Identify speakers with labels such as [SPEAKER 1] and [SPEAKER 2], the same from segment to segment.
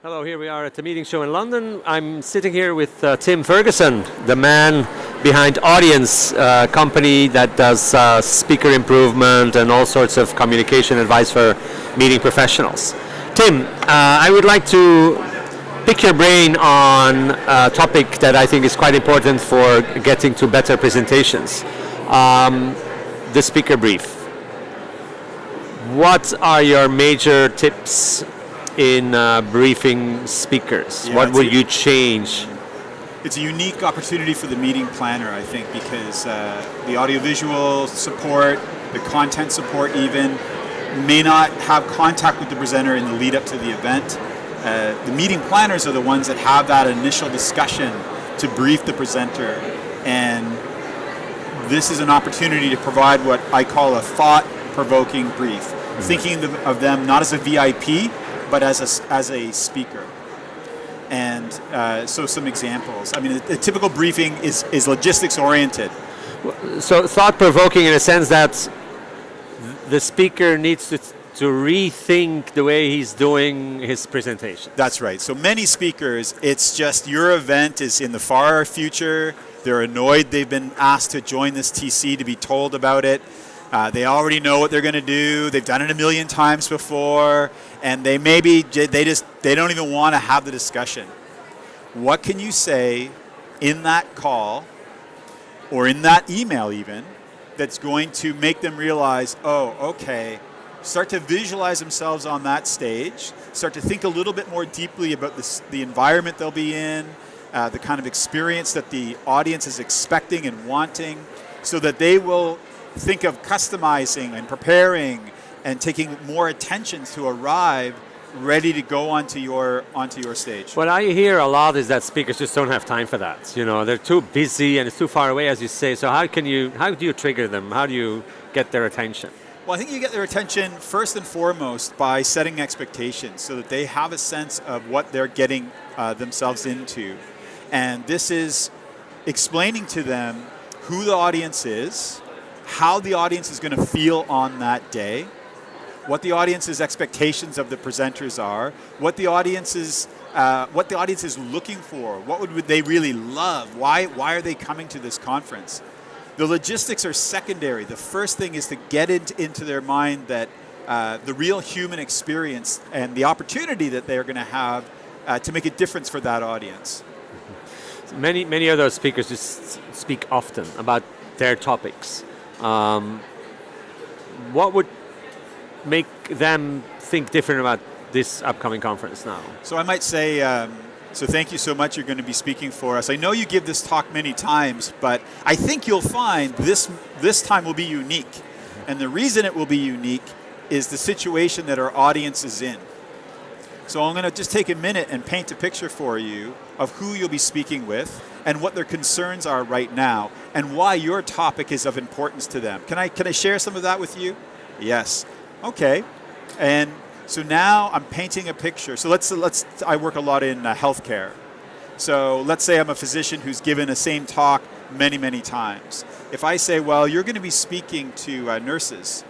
[SPEAKER 1] Hello, here we are at the meeting show in London. I'm sitting here with Tim Ferguson, the man behind Audience, a company that does speaker improvement and all sorts of communication advice for meeting professionals. Tim, I would like to pick your brain on a topic that I think is quite important for getting to better presentations, the speaker brief. What are your major tips in briefing speakers?
[SPEAKER 2] Yeah,
[SPEAKER 1] what would you change?
[SPEAKER 2] It's a unique opportunity for the meeting planner, I think, because the audiovisual support, the content support even, may not have contact with the presenter in the lead up to the event. The meeting planners are the ones that have that initial discussion to brief the presenter, and this is an opportunity to provide what I call a thought-provoking brief, thinking of them not as a VIP, but as a speaker. And so some examples. I mean, a typical briefing is logistics oriented.
[SPEAKER 1] So thought-provoking in a sense that the speaker needs to rethink the way he's doing his presentation.
[SPEAKER 2] That's right. So many speakers, it's just your event is in the far future. They're annoyed they've been asked to join this TC to be told about it. They already know what they're going to do. They've done it a million times before, and they don't even want to have the discussion. What can you say in that call or in that email even that's going to make them realize, oh, okay, start to visualize themselves on that stage, start to think a little bit more deeply about the environment they'll be in, the kind of experience that the audience is expecting and wanting, so that they will think of customizing and preparing and taking more attention to arrive ready to go onto your stage.
[SPEAKER 1] What I hear a lot is that speakers just don't have time for that. You know, they're too busy and it's too far away, as you say. So how do you trigger them? How do you get their attention?
[SPEAKER 2] Well, I think you get their attention first and foremost by setting expectations so that they have a sense of what they're getting themselves into. And this is explaining to them who the audience is, how the audience is going to feel on that day, what the audience's expectations of the presenters are, what the audience is looking for, what would they really love, why are they coming to this conference. The logistics are secondary. The first thing is to get into their mind that the real human experience and the opportunity that they're going to have to make a difference for that audience.
[SPEAKER 1] Many of those speakers just speak often about their topics. What would make them think different about this upcoming conference now?
[SPEAKER 2] So I might say, so thank you so much. You're going to be speaking for us. I know you give this talk many times, but I think you'll find this time will be unique. And the reason it will be unique is the situation that our audience is in. So I'm going to just take a minute and paint a picture for you of who you'll be speaking with and what their concerns are right now and why your topic is of importance to them. Can I share some of that with you? Yes. Okay. And so now I'm painting a picture. So I work a lot in healthcare. So let's say I'm a physician who's given the same talk many, many times. If I say, well, you're going to be speaking to nurses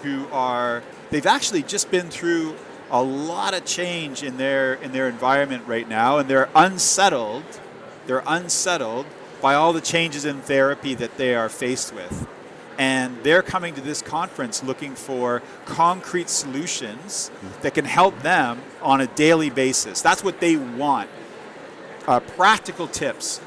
[SPEAKER 2] they've actually just been through a lot of change in their environment right now, and they're unsettled by all the changes in therapy that they are faced with. And they're coming to this conference looking for concrete solutions that can help them on a daily basis. That's what they want. Practical tips.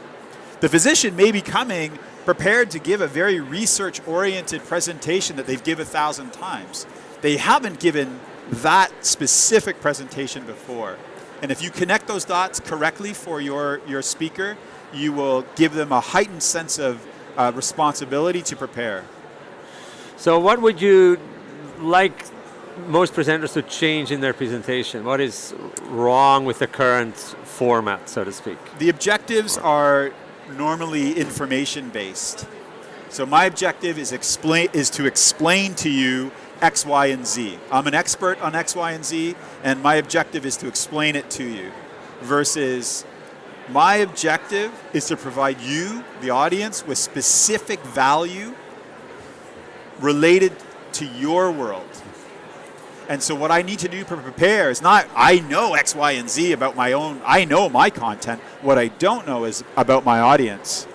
[SPEAKER 2] The physician may be coming prepared to give a very research-oriented presentation that they've given 1,000 times. They haven't given that specific presentation before. And if you connect those dots correctly for your speaker, you will give them a heightened sense of responsibility to prepare.
[SPEAKER 1] So what would you like most presenters to change in their presentation? What is wrong with the current format, so to speak?
[SPEAKER 2] The objectives are normally information-based. So my objective is to explain to you X, Y, and Z. I'm an expert on X, Y, and Z, and my objective is to explain it to you. Versus my objective is to provide you, the audience, with specific value related to your world. And so what I need to do to prepare is not, I know X, Y, and Z about my own, I know my content. What I don't know is about my audience.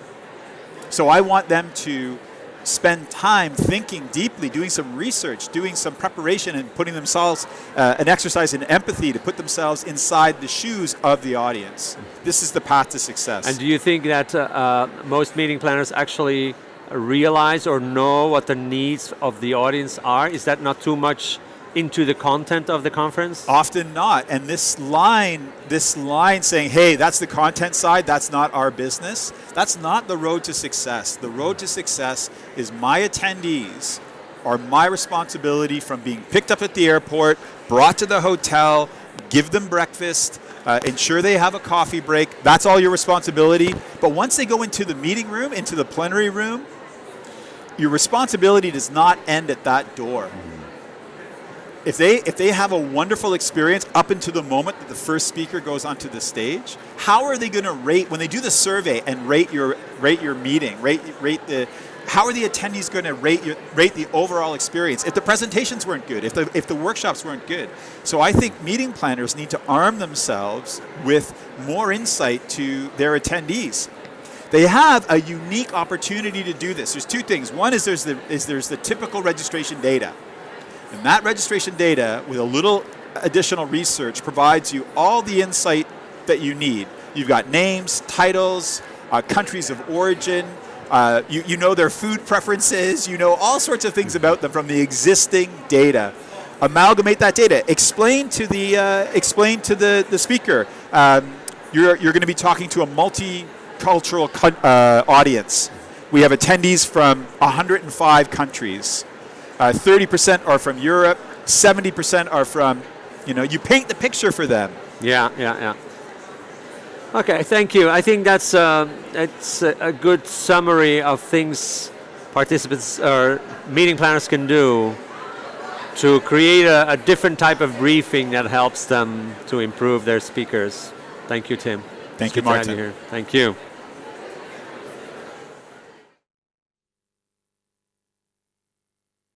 [SPEAKER 2] So I want them to spend time thinking deeply, doing some research, doing some preparation, and putting themselves, an exercise in empathy to put themselves inside the shoes of the audience. This is the path to success.
[SPEAKER 1] And do you think that most meeting planners actually realize or know what the needs of the audience are? Is that not too much into the content of the conference?
[SPEAKER 2] Often not. And this line saying, hey, that's the content side, that's not our business, that's not the road to success. The road to success is my attendees are my responsibility, from being picked up at the airport, brought to the hotel, give them breakfast, ensure they have a coffee break. That's all your responsibility. But once they go into the meeting room, into the plenary room, your responsibility does not end at that door. If they have a wonderful experience up until the moment that the first speaker goes onto the stage, how are they going to rate when they do the survey and rate your meeting? How are the attendees going to rate the overall experience if the presentations weren't good, if the workshops weren't good? So I think meeting planners need to arm themselves with more insight to their attendees. They have a unique opportunity to do this. There's two things. One is there's the typical registration data. And that registration data, with a little additional research, provides you all the insight that you need. You've got names, titles, countries of origin, you know their food preferences, you know all sorts of things about them from the existing data. Amalgamate that data. Explain to the speaker. You're going to be talking to a multicultural audience. We have attendees from 105 countries. 30% are from Europe, 70% are from, you paint the picture for them.
[SPEAKER 1] Yeah. Okay, thank you. I think that's it's a good summary of things participants or meeting planners can do to create a different type of briefing that helps them to improve their speakers. Thank you, Tim.
[SPEAKER 2] Thank you,
[SPEAKER 1] Good to have
[SPEAKER 2] Maarten.
[SPEAKER 1] you here. Thank you.